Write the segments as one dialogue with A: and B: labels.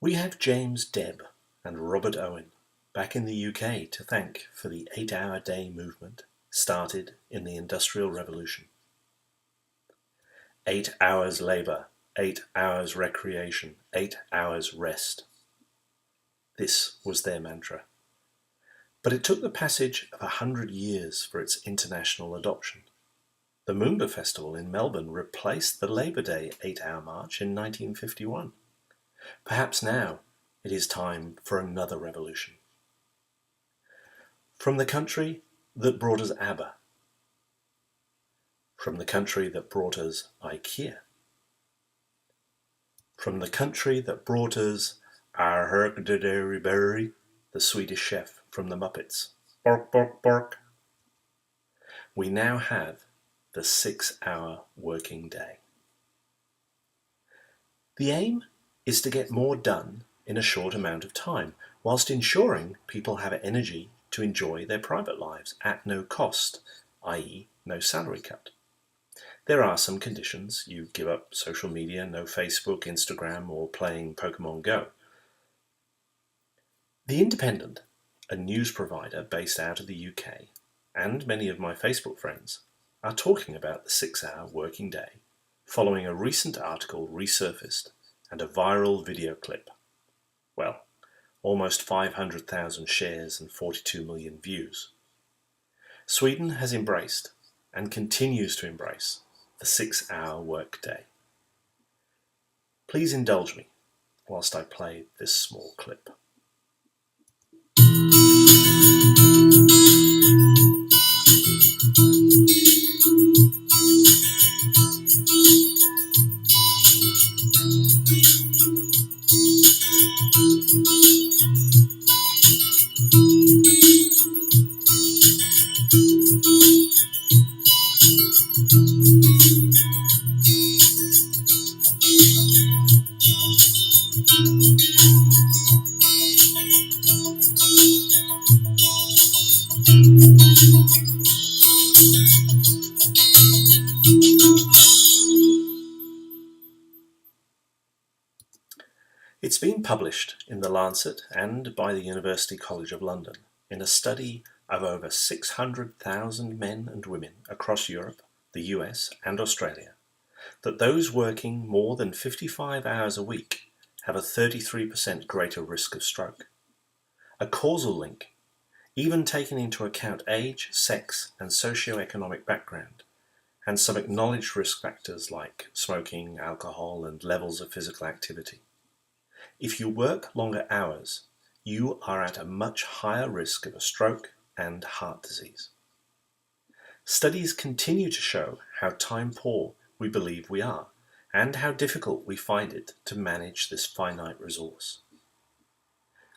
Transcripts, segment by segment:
A: We have James Debb and Robert Owen back in the UK to thank for the 8-hour day movement started in the Industrial Revolution. 8 hours labour, 8 hours recreation, 8 hours rest. This was their mantra. But it took the passage of 100 years for its international adoption. The Moomba Festival in Melbourne replaced the Labour Day 8-hour march in 1951. Perhaps now it is time for another revolution. From the country that brought us ABBA. From the country that brought us IKEA. From the country that brought us our Herkdederyberry, the Swedish chef from the Muppets. Bork, bork, bork. We now have the 6-hour working day. The aim is to get more done in a short amount of time, whilst ensuring people have energy to enjoy their private lives at no cost, i.e. no salary cut. There are some conditions. You give up social media, no Facebook, Instagram, or playing Pokemon Go. The Independent, a news provider based out of the UK, and many of my Facebook friends are talking about the 6-hour working day following a recent article resurfaced and a viral video clip. Well, almost 500,000 shares and 42 million views. Sweden has embraced and continues to embrace the 6-hour workday. Please indulge me whilst I play this small clip. It's been published in The Lancet and by the University College of London in a study of over 600,000 men and women across Europe, the US and Australia, that those working more than 55 hours a week have a 33% greater risk of stroke. A causal link, even taking into account age, sex and socio-economic background, and some acknowledged risk factors like smoking, alcohol and levels of physical activity. If you work longer hours, you are at a much higher risk of a stroke and heart disease. Studies continue to show how time poor we believe we are, and how difficult we find it to manage this finite resource.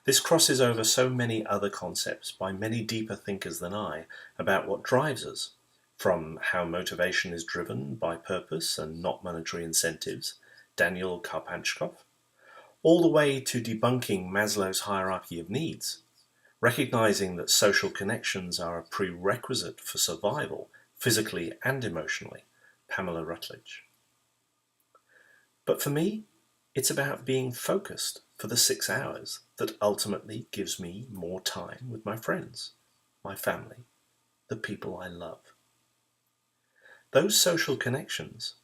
A: This crosses over so many other concepts by many deeper thinkers than I about what drives us, from how motivation is driven by purpose and not monetary incentives, Daniel Karpachkov, all the way to debunking Maslow's hierarchy of needs, recognizing that social connections are a prerequisite for survival, physically and emotionally, Pamela Rutledge. But for me, it's about being focused for the 6 hours that ultimately gives me more time with my friends, my family, the people I love. Those social connections.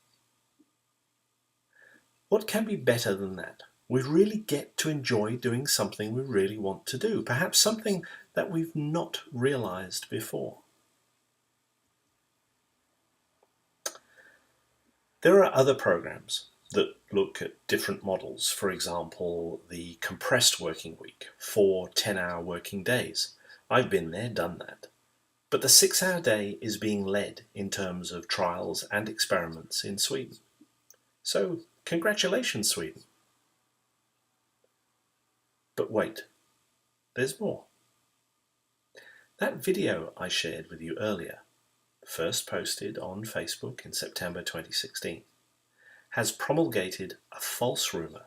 A: What can be better than that? We really get to enjoy doing something we really want to do, perhaps something that we've not realized before. There are other programs that look at different models, for example, the compressed working week, 4 10-hour working days. I've been there, done that. But the 6-hour day is being led in terms of trials and experiments in Sweden. So, congratulations, Sweden. But wait, there's more. That video I shared with you earlier, first posted on Facebook in September 2016, has promulgated a false rumour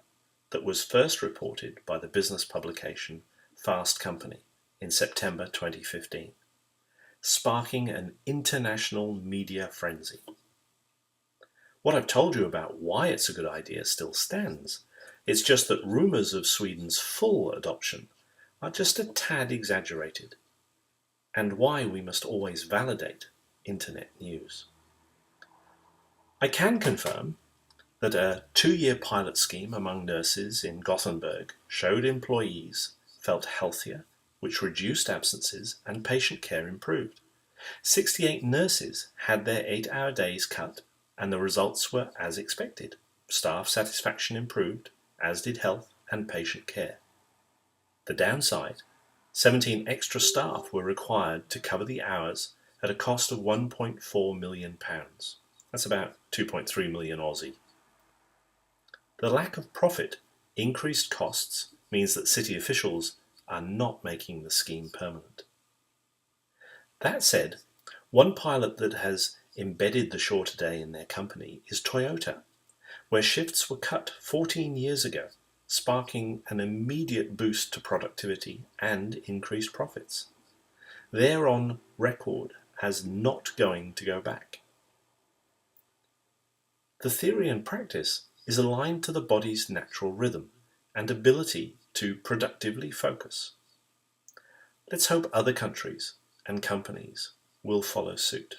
A: that was first reported by the business publication Fast Company in September 2015, sparking an international media frenzy. What I've told you about why it's a good idea still stands, It's just that rumours of Sweden's full adoption are just a tad exaggerated, and why we must always validate internet news. I can confirm that a 2-year pilot scheme among nurses in Gothenburg showed employees felt healthier, which reduced absences and patient care improved. 68 nurses had their 8-hour days cut, and the results were as expected. Staff satisfaction improved, as did health and patient care. The downside, 17 extra staff were required to cover the hours at a cost of £1.4 million. That's about 2.3 million Aussie. The lack of profit, increased costs, means that city officials are not making the scheme permanent. That said, one pilot that has embedded the shorter day in their company is Toyota, where shifts were cut 14 years ago, sparking an immediate boost to productivity and increased profits. They're on record as not going to go back. The theory and practice is aligned to the body's natural rhythm and ability to productively focus. Let's hope other countries and companies will follow suit.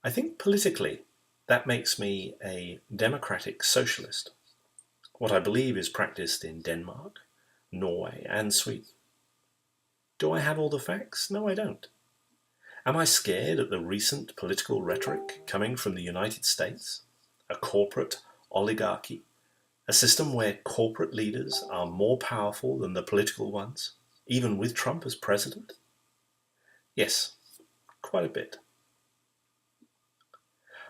A: I think politically that makes me a democratic socialist, what I believe is practiced in Denmark, Norway and Sweden. Do I have all the facts? No, I don't. Am I scared at the recent political rhetoric coming from the United States? A corporate oligarchy? A system where corporate leaders are more powerful than the political ones, even with Trump as president? Yes, quite a bit.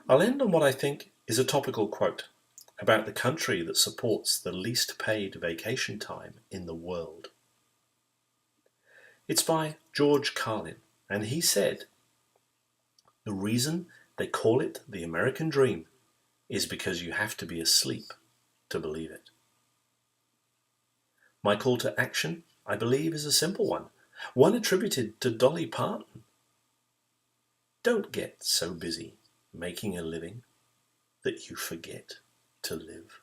A: I'll end on what I think is a topical quote about the country that supports the least paid vacation time in the world. It's by George Carlin, and he said, "The reason they call it the American dream is because you have to be asleep to believe it." My call to action, I believe, is a simple one attributed to Dolly Parton. Don't get so busy making a living that you forget to live.